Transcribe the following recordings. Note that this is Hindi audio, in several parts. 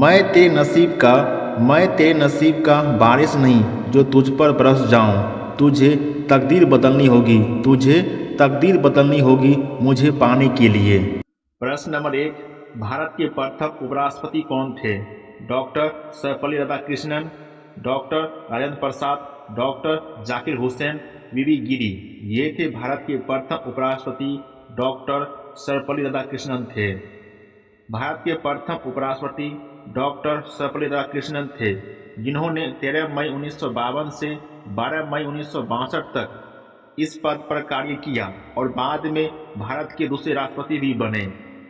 मैं तेरे नसीब का बारिश नहीं जो तुझ पर बरस जाऊं। तुझे तकदीर बदलनी होगी मुझे पाने के लिए। प्रश्न नंबर 1, भारत के प्रथम उपराष्ट्रपति कौन थे? Doctor Sarvepalli Radhakrishnan, doctor Rajendra Prasad, doctor Zakir Hussain, वीवी गिरी। ये थे भारत के प्रथम उपराष्ट्रपति डॉक्टर सर्वपल्ली राधाकृष्णन थे। भारत के प्रथम उपराष्ट्रपति डॉक्टर सर्वपल्ली राधाकृष्णन थे, जिन्होंने 13 मई 1952 से 12 मई 1962 तक इस पद पर कार्य किया और बाद में भारत के दूसरे राष्ट्रपति भी बने।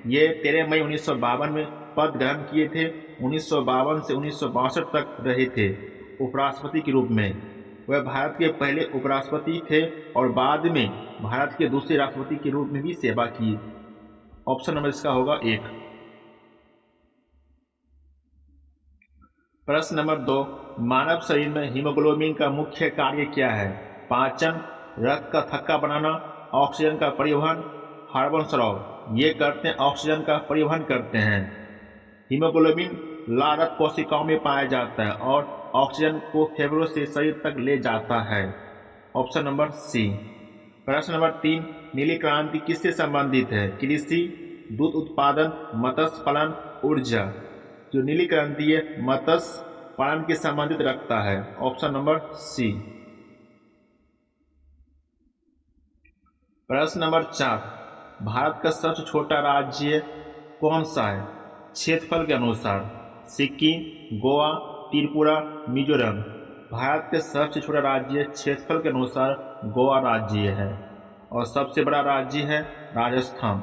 ये 13 मई 1952 में पद ग्रहण किए थे। 1952 से 1962 तक रहे थे उपराष्ट्रपति के रूप में। वह भारत के पहले उपराष्ट्रपति थे और बाद में भारत के दूसरे राष्ट्रपति के रूप में भी सेवा की। ऑप्शन नंबर इसका होगा 1। प्रश्न नंबर 2, मानव शरीर में हीमोग्लोबिन का मुख्य कार्य क्या है? पाचन, रक्त का थक्का बनाना, ऑक्सीजन का परिवहन, हार्मोन स्राव। ये करते हैं ऑक्सीजन का परिवहन करते हैं। हीमोग्लोबिन लाल रक्त कोशिकाओं में पाया जाता है और ऑक्सीजन को फेफड़ों से शरीर तक ले जाता है। Option number C. प्रश्न नंबर 3, नीली क्रांति किससे संबंधित है? कृषि, दूध उत्पादन, मत्स्य पालन, ऊर्जा। जो नीली क्रांति है मत्स्य पालन के संबंधित रखता है। Option number C. प्रश्न नंबर 4, भारत का सबसे छोटा राज्य कौन सा है क्षेत्रफल के अनुसार? सिक्किम, गोवा, त्रिपुरा, मिजोरम। भारत का सबसे छोटा राज्य क्षेत्रफल के अनुसार गोवा राज्य है और सबसे बड़ा राज्य है राजस्थान।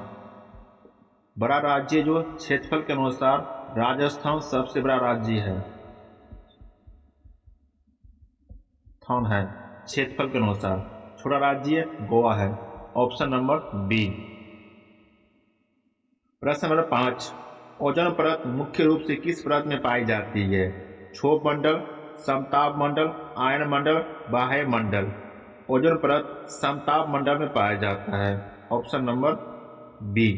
बड़ा राज्य जो क्षेत्रफल के अनुसार राजस्थान सबसे बड़ा राज्य है क्षेत्रफल के अनुसार। छोटा राज्य गोवा है। Option number B. प्रश्न नंबर 5, ओजोन परत मुख्य रूप से किस परत में पाई जाती है? क्षोभ मंडल, समताप मंडल, आयन मंडल, बाह्य मंडल। ओजोन परत समताप मंडल में पाया जाता है। Option number B.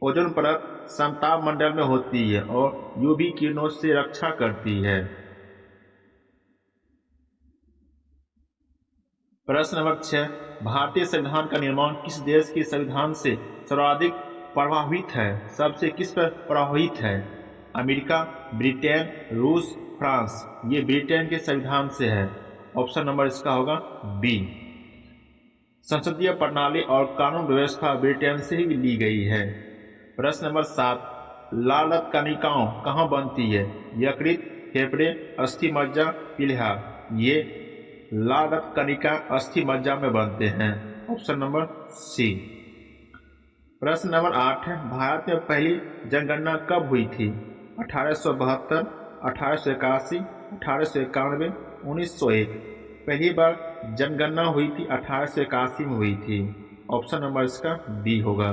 ओजोन परत समताप मंडल में होती है और यूवी किरणों से रक्षा करती है। प्रश्न नंबर 6, भारतीय संविधान का निर्माण किस देश के संविधान से सर्वाधिक प्रभावित है? सबसे किस पर प्रभावित है? अमेरिका, ब्रिटेन, रूस, फ्रांस। ये ब्रिटेन के संविधान से है। ऑप्शन नंबर इसका होगा बी। संसदीय प्रणाली और कानून व्यवस्था ब्रिटेन से ही ली गई है। प्रश्न नंबर 7, लाल रक्त कणिकाओं कहाँ बनती है? यकृत, फेफड़े, अस्थि मज्जा, प्लीहा। ये लाल रक्त कणिका अस्थि मज्जा में बनते हैं। Option number C. प्रश्न नंबर 8, भारत में पहली जनगणना कब हुई थी? 1872, 1881, 1891, 1901। पहली बार जनगणना हुई थी 1881 में हुई थी। ऑप्शन नंबर इसका बी होगा।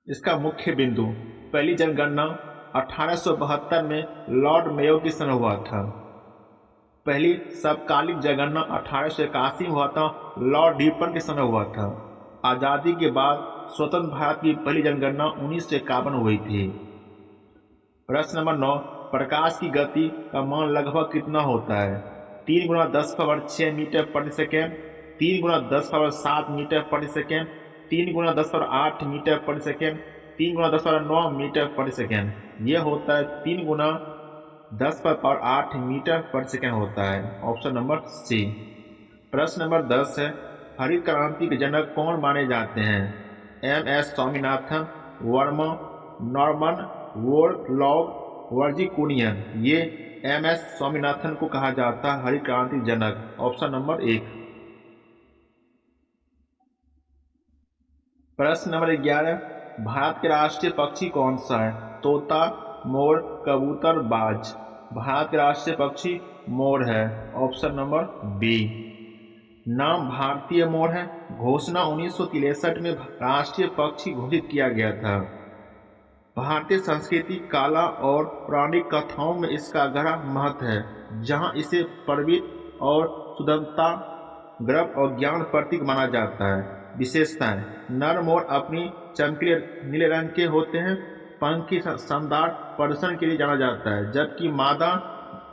इसका मुख्य बिंदु, पहली जनगणना 1872 में लॉर्ड मेयो के समय हुआ था। पहली समकालिक जनगणना 1881 में हुआ था, लॉर्ड रिपन के समय हुआ था। आज़ादी के बाद स्वतंत्र भारत की पहली जनगणना 1951 हुई थी। प्रश्न नंबर 9, प्रकाश की गति का मान लगभग कितना होता है? 3 × 10⁻6 मीटर प्रति सेकेंड, 3 × 10⁻7 मीटर प्रति सेकेंड, 3 × 10⁸ मीटर प्रति सेकेंड, 3 × 10⁹ मीटर प्रति सेकेंड। यह होता है 3 × 10⁸ मीटर प्रति सेकेंड होता है। Option number C. प्रश्न नंबर 10 है, हरित क्रांति के जनक कौन माने जाते हैं? MS Swaminathan, Verma, Norman Borlaug, Verghese Kurien. ये MS स्वामीनाथन को कहा जाता है हरित क्रांति जनक। Option number 1। प्रश्न नंबर 11, भारत के राष्ट्रीय पक्षी कौन सा है? तोता, मोर, कबूतर, बाज। भारत के राष्ट्रीय पक्षी मोर है। Option number B. नाम भारतीय मोर है। घोषणा 1963 में राष्ट्रीय पक्षी घोषित किया गया था। भारतीय संस्कृति, कला और पौराणिक कथाओं में इसका गहरा महत्व है, जहां इसे प्रवृत्ति और सुंदरता, गर्व और ज्ञान प्रतीक माना जाता है। विशेषताएं। नर मोर अपनी चमकीले नीले रंग के होते हैं। पंख की शानदार प्रदर्शन के लिए जाना जाता है, जबकि मादा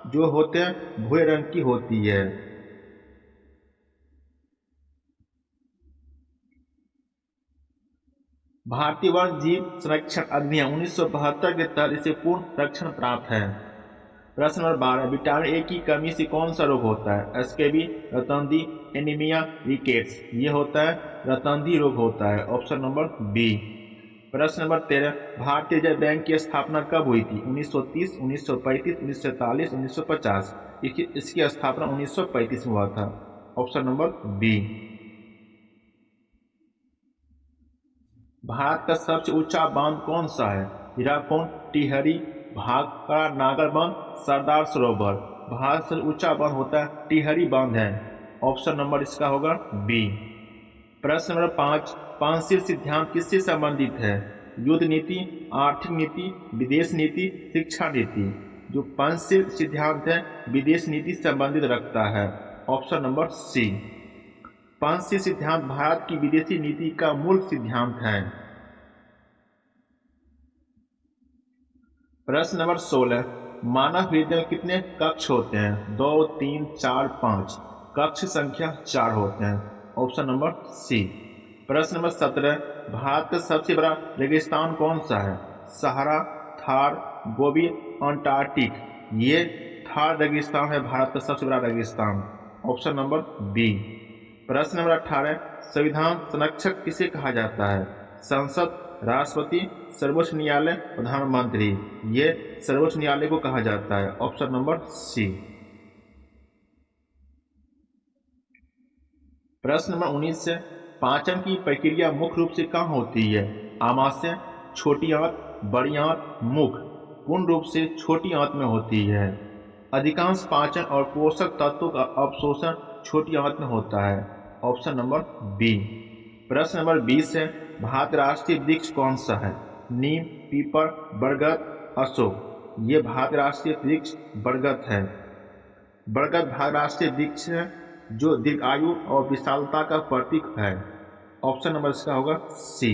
जो होते हैं भूरे रंग की होती है। भारतीय वन्य जीव संरक्षण अधिनियम 1972 के तहत इसे पूर्ण रक्षण प्राप्त है। प्रश्न नंबर 12, विटामिन ए की कमी से कौन सा रोग होता है? एसकेबी, रतौंधी, एनीमिया, रिकेट्स। ये होता है रतौंधी रोग होता है। Option number B. प्रश्न नंबर 13, भारतीय रिजर्व बैंक की स्थापना कब हुई थी? 1930, 1935, 1940, 1950। इसकी स्थापना 1935 में हुआ था। Option number B. भारत का सबसे ऊंचा बांध कौन सा है? हीराकुंड, टिहरी, भाखड़ा नागर बांध, सरदार सरोवर। भारत का सबसे ऊंचा बांध होता है टिहरी बांध है। ऑप्शन नंबर इसका होगा बी। प्रश्न नंबर 5, पंचशील सिद्धांत किससे संबंधित है? युद्ध नीति, आर्थिक नीति, विदेश नीति, शिक्षा नीति। जो पंचशील सिद्धांत है विदेश नीति से संबंधित रखता है। ऑप्शन नंबर सी। पंचशील सिद्धांत भारत की विदेशी नीति का मूल सिद्धांत है। प्रश्न नंबर 16, मानव हृदय में कितने कक्ष होते हैं? 2, 3, 4, 5। कक्ष संख्या 4 होते हैं। Option number C. प्रश्न नंबर 17, भारत का सबसे बड़ा रेगिस्तान कौन सा है? Sahara, Thar, Gobi, Antarctic. ये थार रेगिस्तान है भारत का सबसे बड़ा रेगिस्तान। Option number B. प्रश्न नंबर 18, संविधान संरक्षक किसे कहा जाता है? संसद, राष्ट्रपति, सर्वोच्च न्यायालय, प्रधानमंत्री। ये सर्वोच्च न्यायालय को कहा जाता है। Option number C. प्रश्न नंबर 19 से, पाचन की प्रक्रिया मुख्य रूप से कहाँ होती है? आमाशय, छोटी आंत, बड़ी आंत, मुख। पूर्ण रूप से छोटी आंत में होती है। अधिकांश पाचन और पोषक तत्वों का अवशोषण छोटी आंत में होता है। Option number B. प्रश्न नंबर 20 है, भारत राष्ट्रीय वृक्ष कौन सा है? नीम, पीपल, बरगद, अशोक। ये भारत राष्ट्रीय वृक्ष बरगद है। बरगद भारत राष्ट्रीय वृक्ष है जो दीर्घायु और विशालता का प्रतीक है। ऑप्शन नंबर इसका होगा सी।